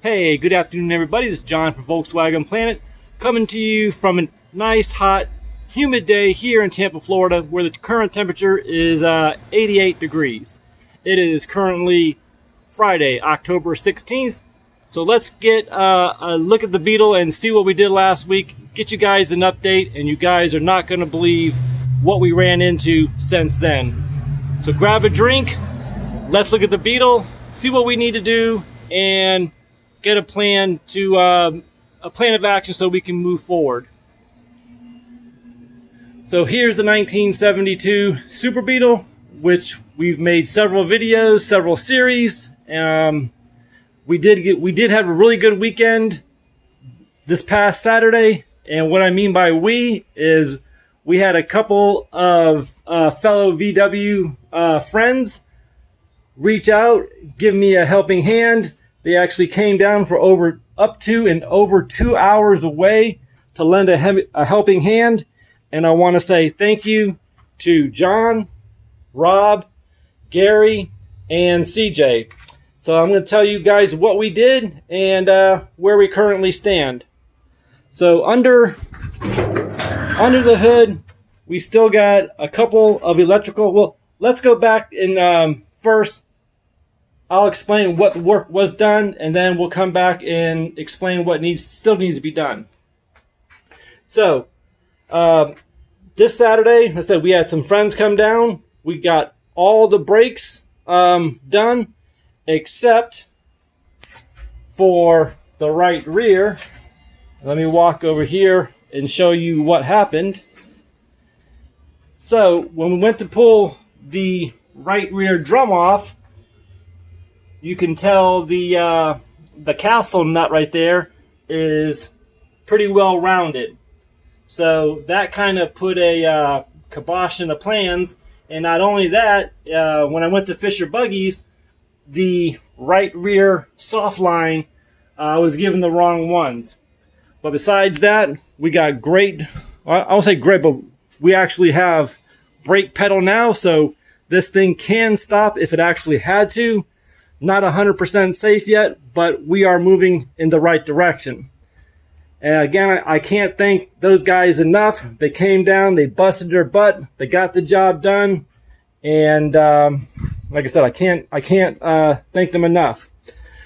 Hey, good afternoon everybody. This is John from Volkswagen Planet, coming to you from a nice, hot, humid day here in Tampa, Florida, where the current temperature is 88 degrees. It is currently Friday, October 16th. So let's get a look at the Beetle and see what we did last week. Get you guys an update, and you guys are not going to believe what we ran into since then. So grab a drink, let's look at the Beetle, see what we need to do, and get a plan to a plan of action so we can move forward. So here's the 1972 Super Beetle, which we've made several videos, several series. We did have a really good weekend this past Saturday, and what I mean by we is we had a couple of fellow VW friends reach out, give me a helping hand. They actually came down for over 2 hours away to lend a helping hand. And I want to say thank you to John, Rob, Gary, and CJ. So I'm going to tell you guys what we did and where we currently stand. So under the hood, we still got a couple of electrical. Well, let's go back and first I'll explain what the work was done, and then we'll come back and explain what still needs to be done. So, this Saturday, I said we had some friends come down. We got all the brakes done, except for the right rear. Let me walk over here and show you what happened. So, when we went to pull the right rear drum off, you can tell the castle nut right there is pretty well rounded. So that kind of put a kibosh in the plans. And not only that, when I went to Fisher Buggies, the right rear soft line was given the wrong ones. But besides that, we got great, I won't say great, but we actually have brake pedal now. So this thing can stop if it actually had to. Not 100% safe yet, but we are moving in the right direction. And again, I can't thank those guys enough. They came down, they busted their butt, they got the job done, and like I said, I can't thank them enough.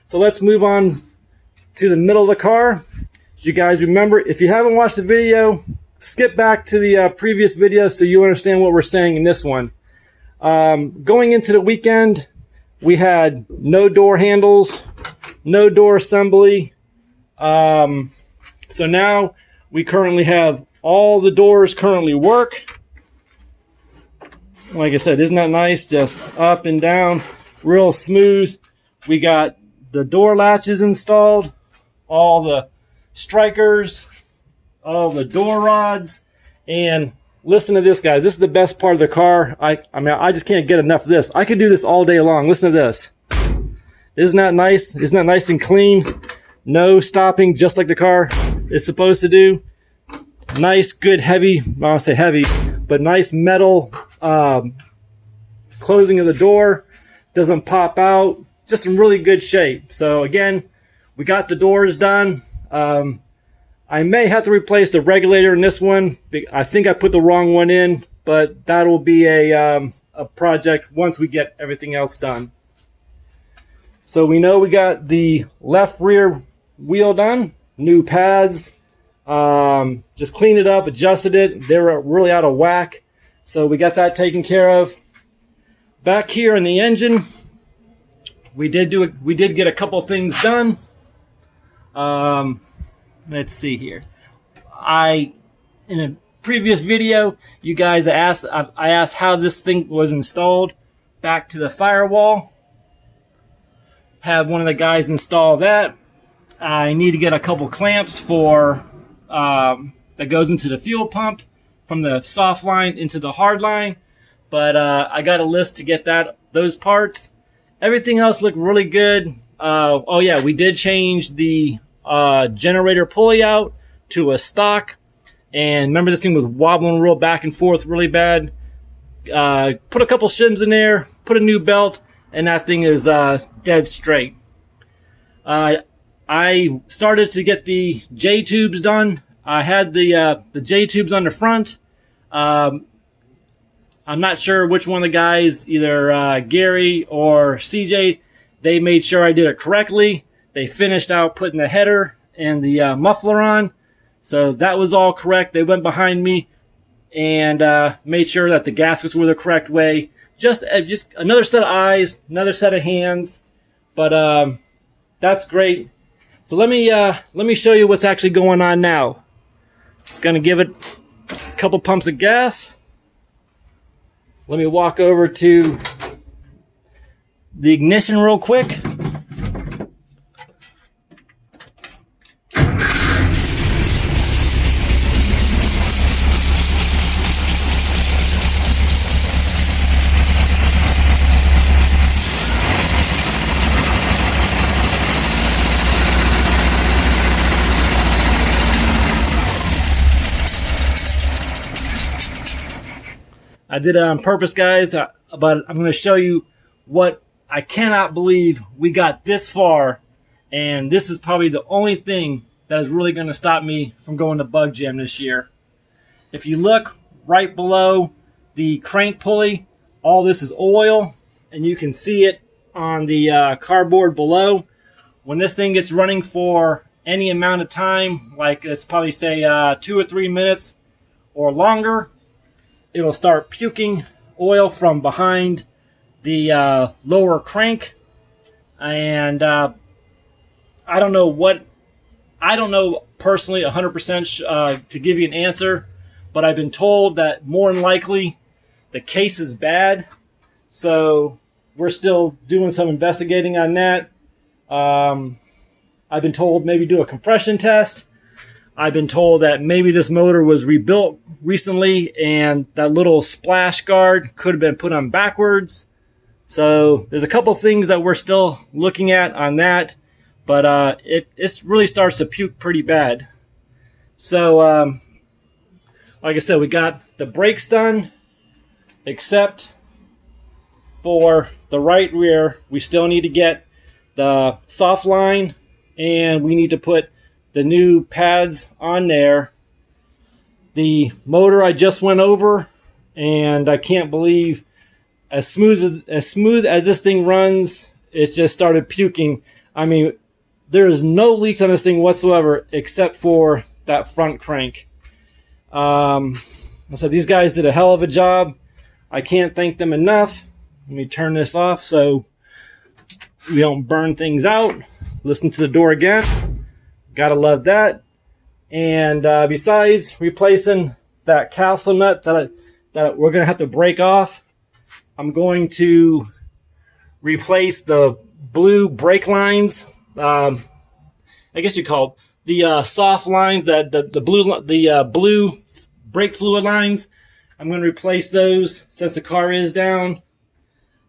So let's move on to the middle of the car. As you guys remember, if you haven't watched the video, skip back to the previous video so you understand what we're saying in this one. Going into the weekend, we had no door handles, no door assembly. So now we currently have all the doors currently work. Like I said, isn't that nice? Just up and down, real smooth. We got the door latches installed, all the strikers, all the door rods, and listen to this, guys. This is the best part of the car. I mean, I just can't get enough of this. I could do this all day long. Listen to this. Isn't that nice? Isn't that nice and clean? No stopping, just like the car is supposed to do. Nice, good, heavy, I don't say heavy, but nice metal closing of the door. Doesn't pop out. Just in really good shape. So again, we got the doors done. I may have to replace the regulator in this one. I think I put the wrong one in, but that'll be a project once we get everything else done. So we know we got the left rear wheel done, new pads, just cleaned it up, adjusted it. They were really out of whack, so we got that taken care of. Back here in the engine, we did get a couple things done. Let's see here. In a previous video, you guys asked, I asked how this thing was installed back to the firewall. Have one of the guys install that. I need to get a couple clamps for that goes into the fuel pump from the soft line into the hard line. But I got a list to get those parts. Everything else looked really good. Oh yeah, we did change the generator pulley out to a stock, and remember this thing was wobbling real back and forth really bad. Put a couple shims in there, put a new belt, and that thing is dead straight. I started to get the J-tubes done. I had the J-tubes on the front. I'm not sure which one of the guys, either Gary or CJ, they made sure I did it correctly. They finished out putting the header and the muffler on. So that was all correct. They went behind me and made sure that the gaskets were the correct way. Just another set of eyes, another set of hands. But that's great. So let me show you what's actually going on now. Gonna give it a couple pumps of gas. Let me walk over to the ignition real quick. I did it on purpose, guys, but I'm going to show you what I cannot believe we got this far, and this is probably the only thing that is really going to stop me from going to Bugjam this year. If you look right below the crank pulley, all this is oil, and you can see it on the cardboard below. When this thing gets running for any amount of time, like let's probably say 2 or 3 minutes or longer, it'll start puking oil from behind the lower crank. And I don't know personally 100% to give you an answer, but I've been told that more than likely the case is bad. So we're still doing some investigating on that. I've been told maybe do a compression test. I've been told that maybe this motor was rebuilt recently and that little splash guard could have been put on backwards. So there's a couple things that we're still looking at on that, but it really starts to puke pretty bad. So like I said, we got the brakes done, except for the right rear. We still need to get the soft line, and we need to put the new pads on there. The motor I just went over, and I can't believe as smooth as this thing runs, it just started puking. I mean, there is no leaks on this thing whatsoever except for that front crank. So these guys did a hell of a job. I can't thank them enough. Let me turn this off so we don't burn things out. Listen to the door again. Gotta love that. And besides replacing that castle nut that we're gonna have to break off, I'm going to replace the blue brake lines. I guess you call the soft lines, that the blue brake fluid lines. I'm going to replace those since the car is down.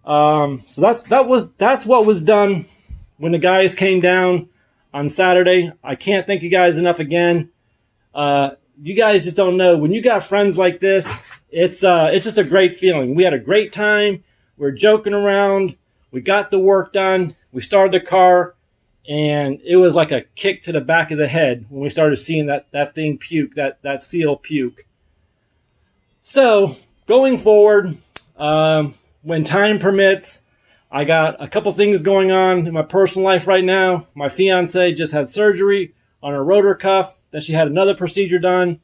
So that's what was done when the guys came down on Saturday. I can't thank you guys enough again. You guys just don't know, when you got friends like this, it's just a great feeling. We had a great time. We're joking around. We got the work done. We started the car, and it was like a kick to the back of the head when we started seeing that thing puke, that seal puke. So going forward, when time permits, I got a couple things going on in my personal life right now. My fiance just had surgery on her rotor cuff. Then she had another procedure done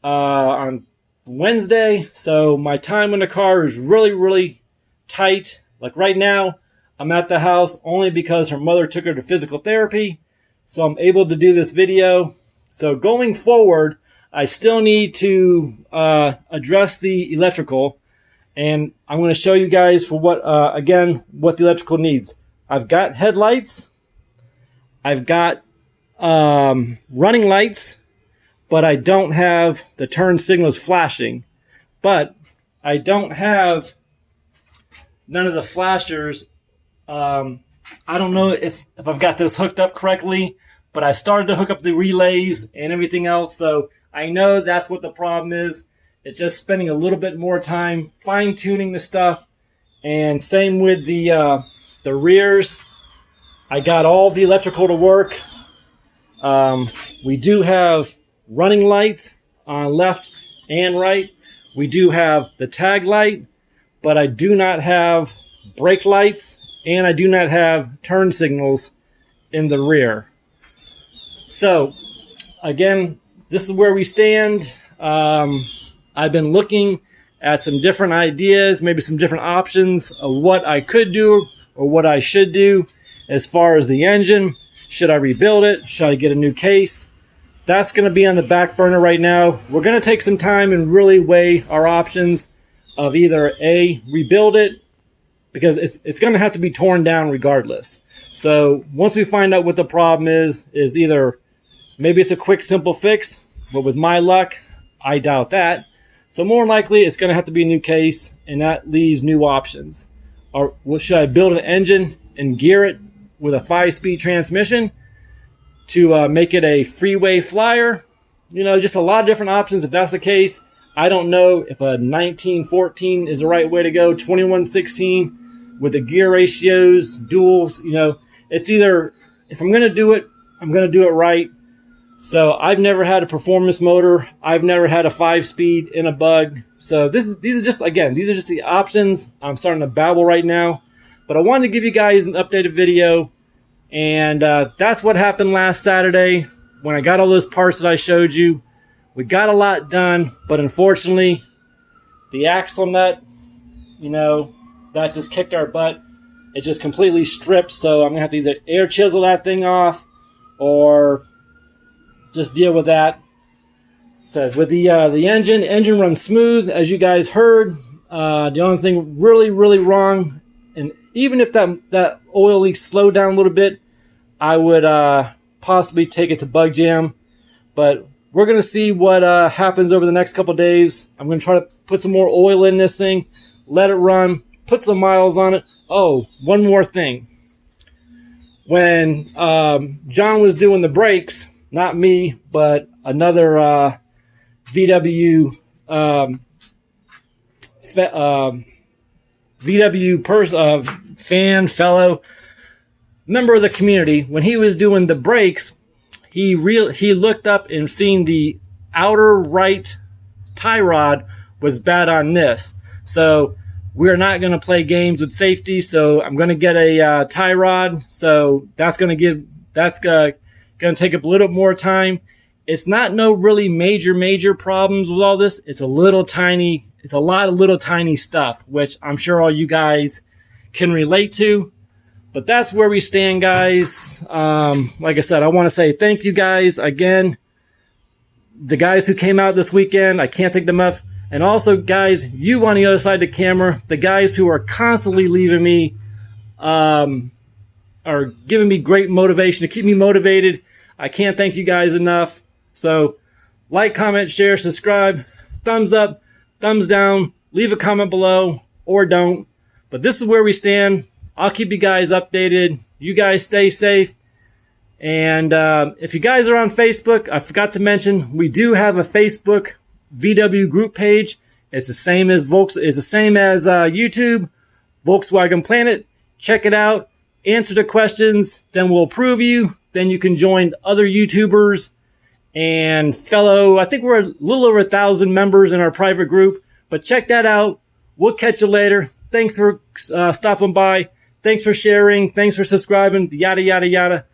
on Wednesday. So my time in the car is really, really tight. Like right now, I'm at the house only because her mother took her to physical therapy. So I'm able to do this video. So going forward, I still need to address the electrical. And I'm going to show you guys for what the electrical needs. I've got headlights. I've got running lights, but I don't have the turn signals flashing. But I don't have none of the flashers. I don't know if I've got this hooked up correctly, but I started to hook up the relays and everything else. So I know that's what the problem is. It's just spending a little bit more time fine-tuning the stuff. And same with the rears. I got all the electrical to work. We do have running lights on left and right. We do have the tag light, but I do not have brake lights, and I do not have turn signals in the rear. So, again, this is where we stand. I've been looking at some different ideas, maybe some different options of what I could do or what I should do as far as the engine. Should I rebuild it? Should I get a new case? That's going to be on the back burner right now. We're going to take some time and really weigh our options of either A, rebuild it, because it's going to have to be torn down regardless. So once we find out what the problem is either maybe it's a quick, simple fix, but with my luck, I doubt that. So more likely it's going to have to be a new case, and that leaves new options. Or should I build an engine and gear it with a 5-speed transmission to make it a freeway flyer? You know, just a lot of different options. If that's the case, I don't know if a 1914 is the right way to go. 2116 with the gear ratios, duals, you know, it's either, if I'm going to do it, I'm going to do it right. So I've never had a performance motor. I've never had a 5-speed in a Bug. So these are just the options. I'm starting to babble right now, but I wanted to give you guys an updated video. And that's what happened last Saturday when I got all those parts that I showed you. We got a lot done, but unfortunately, the axle nut, you know, that just kicked our butt. It just completely stripped, so I'm going to have to either air chisel that thing off or just deal with that. So with the engine runs smooth, as you guys heard. The only thing really wrong, and even if that oil leak slowed down a little bit, I would possibly take it to Bugjam. But we're going to see what happens over the next couple days. I'm going to try to put some more oil in this thing, let it run, put some miles on it. Oh, one more thing. When John was doing the brakes, not me, but another VW fan, fellow member of the community, when he was doing the brakes, he looked up and seen the outer right tie rod was bad on this. So we're not going to play games with safety. So I'm going to get a tie rod. So that's going to take up a little more time. It's not no really major problems with all this. It's a lot of little tiny stuff, which I'm sure all you guys can relate to. But that's where we stand, guys. Like I said, I want to say thank you guys again. The guys who came out this weekend, I can't thank them enough. And also, guys, you on the other side of the camera, the guys who are constantly leaving me, are giving me great motivation to keep me motivated. I can't thank you guys enough. So, like, comment, share, subscribe, thumbs up, thumbs down, leave a comment below, or don't. But this is where we stand. I'll keep you guys updated. You guys stay safe. And if you guys are on Facebook, I forgot to mention, we do have a Facebook VW group page. It's the same as YouTube, Volkswagen Planet. Check it out. Answer the questions. Then we'll approve you. Then you can join other YouTubers and I think we're a little over 1,000 members in our private group. But check that out. We'll catch you later. Thanks for stopping by. Thanks for sharing. Thanks for subscribing. Yada, yada, yada.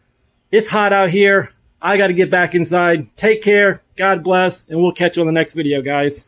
It's hot out here. I got to get back inside. Take care. God bless. And we'll catch you on the next video, guys.